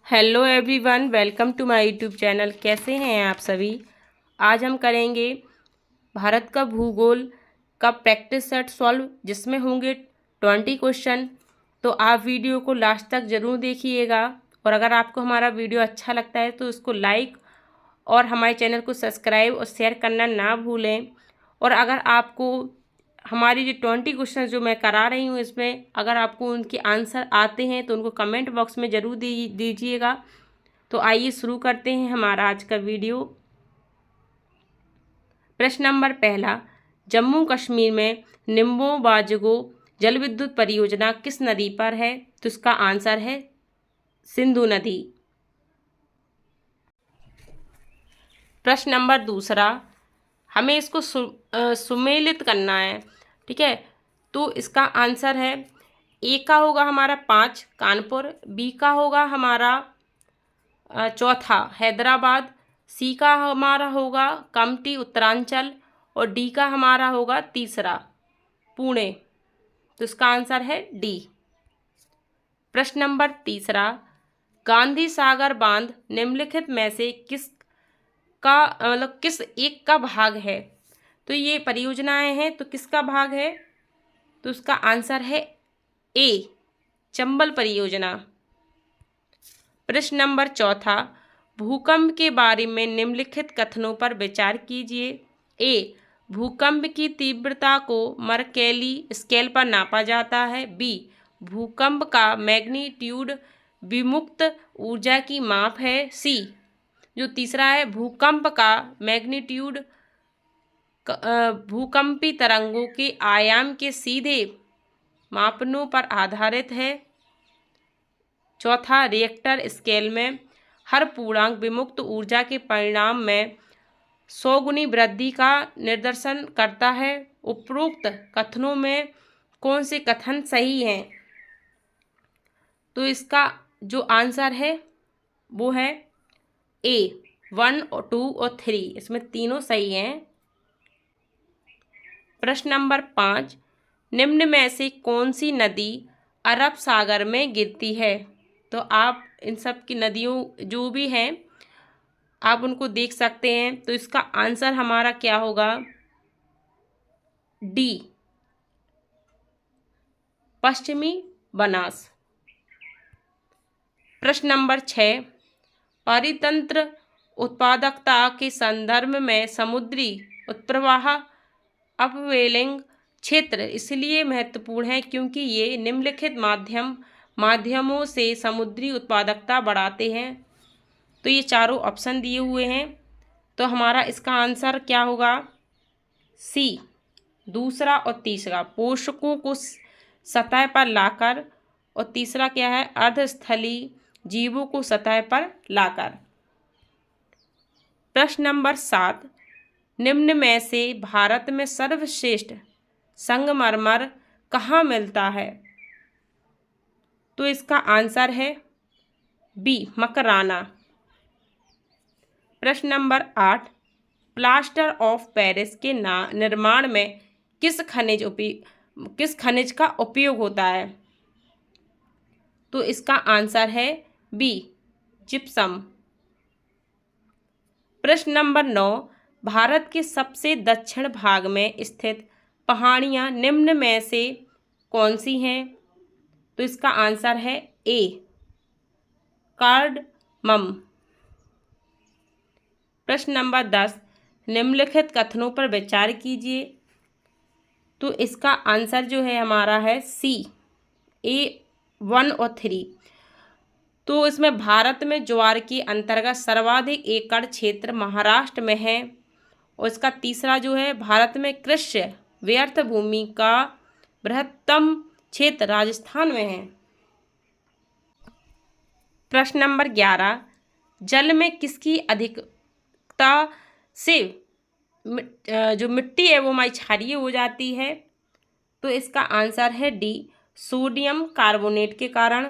Hello everyone, welcome to my YouTube channel. कैसे हैं आप सभी। आज हम करेंगे भारत का भूगोल का प्रैक्टिस सेट सॉल्व, जिसमें होंगे 20 क्वेश्चन। तो आप वीडियो को लास्ट तक ज़रूर देखिएगा, और अगर आपको हमारा वीडियो अच्छा लगता है तो उसको लाइक और हमारे चैनल को सब्सक्राइब और शेयर करना ना भूलें। और अगर आपको हमारी जो 20 क्वेश्चन जो मैं करा रही हूँ, इसमें अगर आपको उनके आंसर आते हैं तो उनको कमेंट बॉक्स में ज़रूर दीजिएगा। तो आइए शुरू करते हैं हमारा आज का वीडियो। प्रश्न नंबर पहला, जम्मू कश्मीर में निम्बो बाजगो जल विद्युत परियोजना किस नदी पर है? तो इसका आंसर है सिंधु नदी। प्रश्न नंबर दूसरा, हमें इसको सुमेलित करना है, ठीक है। तो इसका आंसर है, ए का होगा हमारा 5 कानपुर, बी का होगा हमारा चौथा हैदराबाद, सी का हमारा होगा कमटी उत्तरांचल, और डी का हमारा होगा तीसरा पुणे। तो इसका आंसर है डी। प्रश्न नंबर तीसरा, गांधी सागर बांध निम्नलिखित में से किस का किस एक का भाग है? तो ये परियोजनाएं हैं, तो किसका भाग है? तो उसका आंसर है ए, चंबल परियोजना। प्रश्न नंबर चौथा, भूकंप के बारे में निम्नलिखित कथनों पर विचार कीजिए। ए, भूकंप की तीव्रता को मर्केली स्केल पर नापा जाता है। बी, भूकंप का मैग्नीट्यूड विमुक्त ऊर्जा की माप है। सी, जो तीसरा है, भूकंप का मैग्नीट्यूड भूकंपी तरंगों के आयाम के सीधे मापनों पर आधारित है। चौथा, रिएक्टर स्केल में हर पूर्णांक विमुक्त ऊर्जा के परिणाम में 100 गुनी वृद्धि का निर्देशन करता है। उपरोक्त कथनों में कौन से कथन सही हैं? तो इसका जो आंसर है वो है ए, 1 और 2 और 3, इसमें तीनों सही हैं। प्रश्न नंबर 5, निम्न में से कौन सी नदी अरब सागर में गिरती है? तो आप इन सब की नदियों जो भी हैं आप उनको देख सकते हैं। तो इसका आंसर हमारा क्या होगा? डी, पश्चिमी बनास। प्रश्न नंबर 6, परितंत्र उत्पादकता के संदर्भ में समुद्री उत्प्रवाह अपवेलिंग क्षेत्र इसलिए महत्वपूर्ण है क्योंकि ये निम्नलिखित माध्यमों से समुद्री उत्पादकता बढ़ाते हैं। तो ये चारों ऑप्शन दिए हुए हैं, तो हमारा इसका आंसर क्या होगा? सी, दूसरा और तीसरा, पोषकों को सतह पर लाकर, और तीसरा क्या है, अर्धस्थलीय जीवों को सतह पर लाकर। प्रश्न नंबर 7, निम्न में से भारत में सर्वश्रेष्ठ संगमरमर कहाँ मिलता है? तो इसका आंसर है बी, मकराना। प्रश्न नंबर 8, प्लास्टर ऑफ पेरिस के निर्माण में किस खनिज का उपयोग होता है? तो इसका आंसर है बी, जिप्सम। प्रश्न नंबर 9, भारत के सबसे दक्षिण भाग में स्थित पहाड़ियाँ निम्न में से कौन सी हैं? तो इसका आंसर है ए, कार्डमम। प्रश्न नंबर 10, निम्नलिखित कथनों पर विचार कीजिए। तो इसका आंसर जो है हमारा है सी, ए 1 और 3। तो इसमें भारत में ज्वार के अंतर्गत सर्वाधिक एकड़ क्षेत्र महाराष्ट्र में है, और इसका तीसरा जो है, भारत में कृषि व्यर्थ भूमि का बृहत्तम क्षेत्र राजस्थान में है। प्रश्न नंबर 11, जल में किसकी अधिकता से जो मिट्टी है वो क्षारीय हो जाती है? तो इसका आंसर है डी, सोडियम कार्बोनेट के कारण।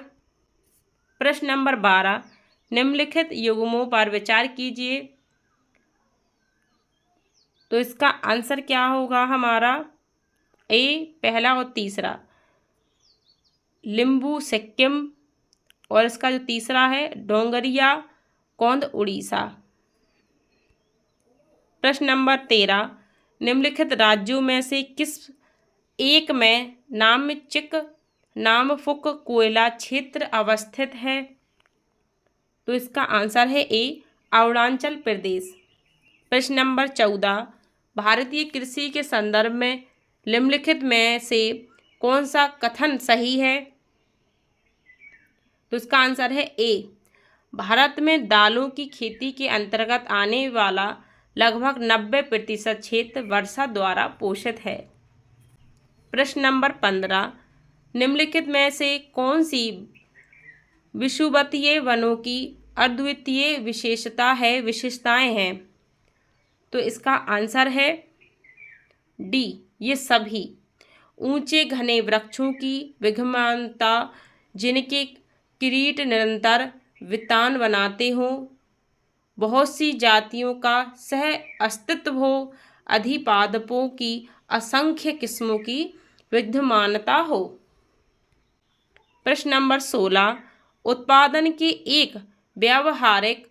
प्रश्न नंबर 12, निम्नलिखित युग्मों पर विचार कीजिए। तो इसका आंसर क्या होगा हमारा? ए, पहला और तीसरा, लिम्बू सिक्किम, और इसका जो तीसरा है डोंगरिया कौंद उड़ीसा। प्रश्न नंबर 13, निम्नलिखित राज्यों में से किस एक में नामचिक नामफुक कोयला क्षेत्र अवस्थित है? तो इसका आंसर है ए अरुणाचल प्रदेश। प्रश्न नंबर 14, भारतीय कृषि के संदर्भ में निम्नलिखित में से कौन सा कथन सही है? तो इसका आंसर है ए, भारत में दालों की खेती के अंतर्गत आने वाला लगभग 90% क्षेत्र वर्षा द्वारा पोषित है। प्रश्न नंबर 15, निम्नलिखित में से कौन सी विषुवतीय वनों की अद्वितीय विशेषताएं हैं? तो इसका आंसर है डी, ये सभी ऊंचे घने वृक्षों की विद्यमानता, जिनके किरीट निरंतर वितान बनाते हों, बहुत सी जातियों का सह अस्तित्व हो, अधिपादपों की असंख्य किस्मों की विद्यमानता हो। प्रश्न नंबर 16, उत्पादन के एक व्यावहारिक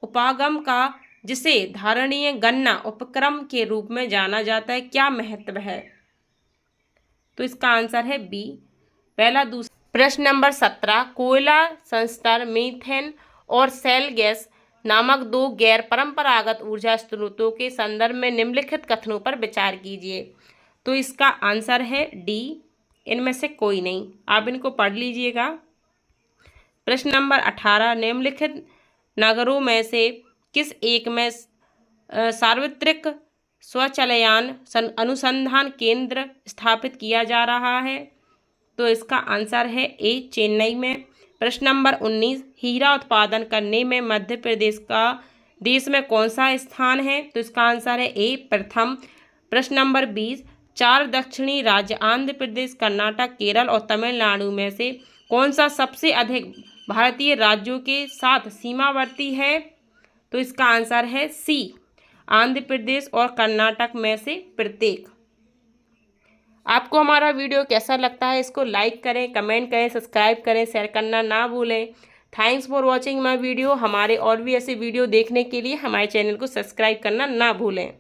उपागम का जिसे धारणीय गणना उपक्रम के रूप में जाना जाता है, क्या महत्व है? तो इसका आंसर है बी, पहला दूसरा। प्रश्न नंबर 17, कोयला संस्तर मीथेन और सेल गैस नामक दो गैर परंपरागत ऊर्जा स्रोतों के संदर्भ में निम्नलिखित कथनों पर विचार कीजिए। तो इसका आंसर है डी, इनमें से कोई नहीं। आप इनको पढ़ लीजिएगा। प्रश्न नंबर 18, निम्नलिखित नगरों में से किस एक में सार्वत्रिक स्वचालयान अनुसंधान केंद्र स्थापित किया जा रहा है? तो इसका आंसर है ए, चेन्नई में। प्रश्न नंबर 19, हीरा उत्पादन करने में मध्य प्रदेश का देश में कौन सा स्थान है? तो इसका आंसर है ए, प्रथम। प्रश्न नंबर 20, चार दक्षिणी राज्य आंध्र प्रदेश, कर्नाटक, केरल और तमिलनाडु में से कौन सा सबसे अधिक भारतीय राज्यों के साथ सीमावर्ती है? तो इसका आंसर है सी, आंध्र प्रदेश और कर्नाटक में से प्रत्येक। आपको हमारा वीडियो कैसा लगता है इसको लाइक करें, कमेंट करें, सब्सक्राइब करें, शेयर करना ना भूलें। Thanks for watching my video. हमारे और भी ऐसे वीडियो देखने के लिए हमारे चैनल को सब्सक्राइब करना ना भूलें।